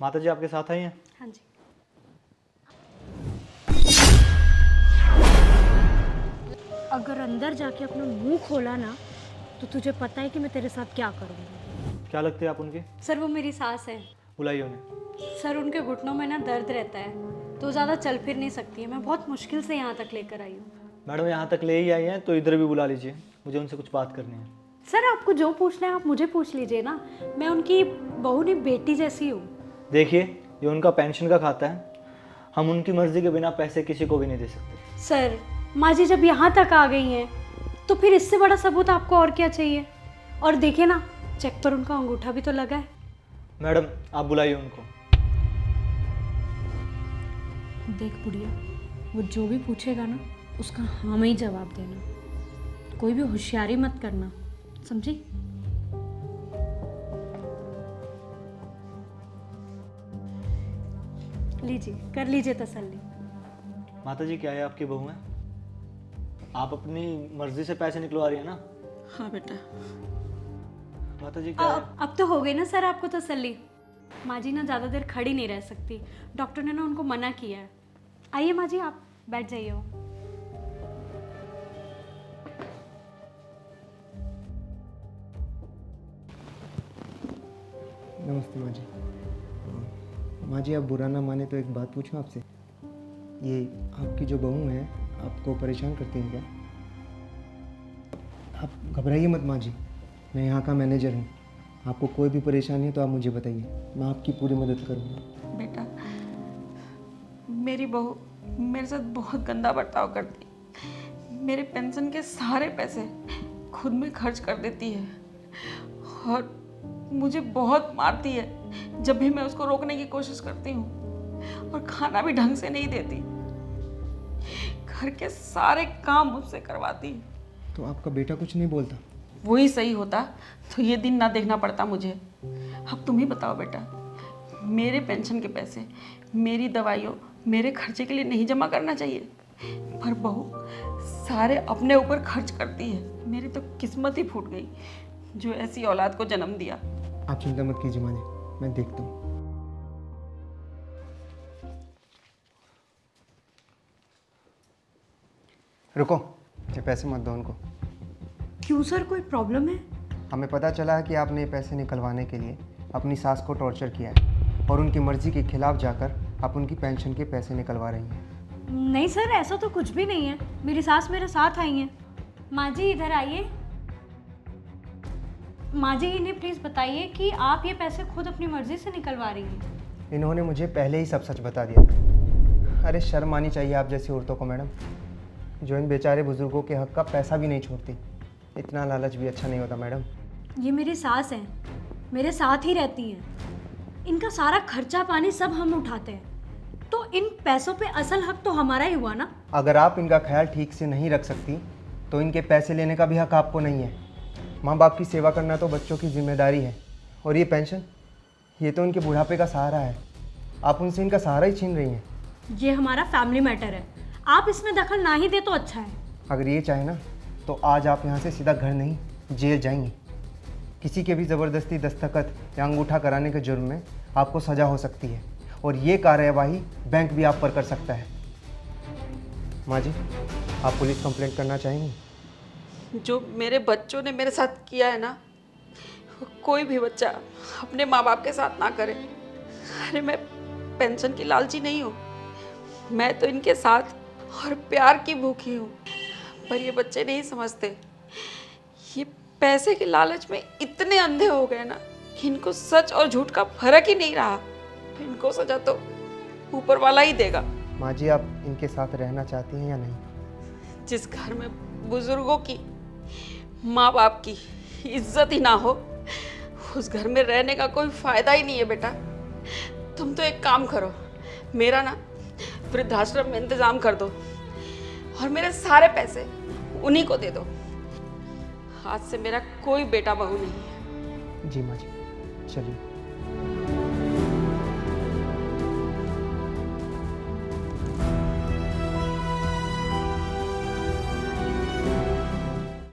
माता जी आपके साथ आई हैं? हाँ जी। अगर अंदर जाके अपना मुंह खोला ना तो तुझे पता है कि मैं तेरे साथ क्या करूँगी। क्या लगते हैं आप उनके? सर वो मेरी सास है। बुलाइए उन्हें। सर उनके घुटनों में ना दर्द रहता है तो ज़्यादा चल फिर नहीं सकती है। मैं बहुत मुश्किल से यहाँ तक लेकर आई हूँ। मैडम यहाँ तक ले ही आई हैं तो इधर भी बुला लीजिए, मुझे उनसे कुछ बात करनी है। सर आपको जो पूछना है आप मुझे पूछ लीजिए ना। मैं उनकी बहू नहीं बेटी जैसी हूँ। देखिए, ये उनका पेंशन का खाता है, हम उनकी मर्जी के बिना पैसे किसी को भी नहीं दे सकते। सर माँ जी जब यहाँ तक आ गई हैं तो फिर इससे बड़ा सबूत आपको और क्या चाहिए। और देखिए ना, चेक पर उनका अंगूठा भी तो लगा है। मैडम आप बुलाइए उनको। देख बुढ़िया, वो जो भी पूछेगा ना उसका हाँ में ही जवाब देना। कोई भी होशियारी मत करना, समझी? लीजिए, कर लीजिए तसल्ली। माता जी क्या है, आपकी बहू है? आप अपनी मर्जी से पैसे निकलवा रही है ना? हाँ बेटा। माता जी क्या है? अब तो हो गई ना सर आपको तसल्ली। माँ जी ना ज़्यादा देर खड़ी नहीं रह सकती, डॉक्टर ने ना उनको मना किया है। आइए माँ जी, आप बैठ जाइए। हो नमस्ते माँ जी। माँ जी आप बुरा ना माने तो एक बात पूछूं आपसे। ये आपकी जो बहू है आपको परेशान करती हैं क्या? आप घबराइए मत माँ जी, मैं यहाँ का मैनेजर हूँ। आपको कोई भी परेशानी है तो आप मुझे बताइए, मैं आपकी पूरी मदद करूँगा। बेटा मेरी बहू मेरे साथ बहुत गंदा बर्ताव करती है। मेरे पेंशन के सारे पैसे खुद में खर्च कर देती है और मुझे बहुत मारती है जब भी मैं उसको रोकने की कोशिश करती हूँ। और खाना भी ढंग से नहीं देती, घर के सारे काम मुझसे करवाती है। तो आपका बेटा कुछ नहीं बोलता? वही सही होता तो ये दिन ना देखना पड़ता मुझे। अब तुम ही बताओ बेटा, मेरे पेंशन के पैसे मेरी दवाइयों मेरे खर्चे के लिए नहीं जमा करना चाहिए? पर बहू सारे अपने ऊपर खर्च करती है। मेरी तो किस्मत ही फूट गई जो ऐसी औलाद को जन्म दिया। आप चिंता मत कीजिए माँ जी, मैं देखता हूँ। रुको, ये पैसे मत दो उनको। क्यों सर, कोई प्रॉब्लम है? हमें पता चला है कि आपने ये पैसे निकलवाने के लिए अपनी सास को टॉर्चर किया है और उनकी मर्ज़ी के खिलाफ जाकर आप उनकी पेंशन के पैसे निकलवा रही हैं। नहीं सर, ऐसा तो कुछ भी नहीं है। मेरी सास मेरे साथ आई हैं। माँ जी इधर आइए। माँ जी इन्हें प्लीज़ बताइए कि आप ये पैसे खुद अपनी मर्जी से निकलवा रही हैं। इन्होंने मुझे पहले ही सब सच बता दिया। अरे शर्म आनी चाहिए आप जैसी औरतों को मैडम, जो इन बेचारे बुजुर्गों के हक का पैसा भी नहीं छोड़ती। इतना लालच भी अच्छा नहीं होता मैडम। ये मेरी सास हैं, मेरे साथ ही रहती हैं। इनका सारा खर्चा पानी सब हम उठाते हैं, तो इन पैसों पे असल हक तो हमारा ही हुआ ना। अगर आप इनका ख्याल ठीक से नहीं रख सकती तो इनके पैसे लेने का भी हक आपको नहीं है। माँ बाप की सेवा करना तो बच्चों की जिम्मेदारी है, और ये पेंशन, ये तो इनके बुढ़ापे का सहारा है। आप उनसे इनका सहारा ही छीन रही हैं। ये हमारा फैमिली मैटर है, आप इसमें दखल ना ही दे तो अच्छा है। अगर ये चाहे ना तो आज आप यहाँ से सीधा घर नहीं जेल जाएंगी। किसी के भी ज़बरदस्ती दस्तखत या अंगूठा कराने के जुर्म में आपको सज़ा हो सकती है, और ये कार्यवाही बैंक भी आप पर कर सकता है। माँ जी आप पुलिस कंप्लेंट करना चाहेंगी? जो मेरे बच्चों ने मेरे साथ किया है ना, कोई भी बच्चा अपने माँ बाप के साथ ना करे। अरे मैं पेंशन की लालची नहीं हूँ, मैं तो इनके साथ और प्यार की भूखी हूँ। पर ये बच्चे नहीं समझते, ये पैसे के लालच में इतने अंधे हो गए ना कि इनको सच और झूठ का फर्क ही नहीं रहा। इनको सजा तो ऊपर वाला ही देगा। माँ जी आप इनके साथ रहना चाहती हैं या नहीं? जिस घर में बुजुर्गों की, माँ बाप की इज्जत ही ना हो, उस घर में रहने का कोई फायदा ही नहीं है बेटा। तुम तो एक काम करो, मेरा ना वृद्धाश्रम में इंतजाम कर दो और मेरे सारे पैसे उन्हीं को दे दो। आज से मेरा कोई बेटा बहू नहीं है। जी माँ जी, चलिए।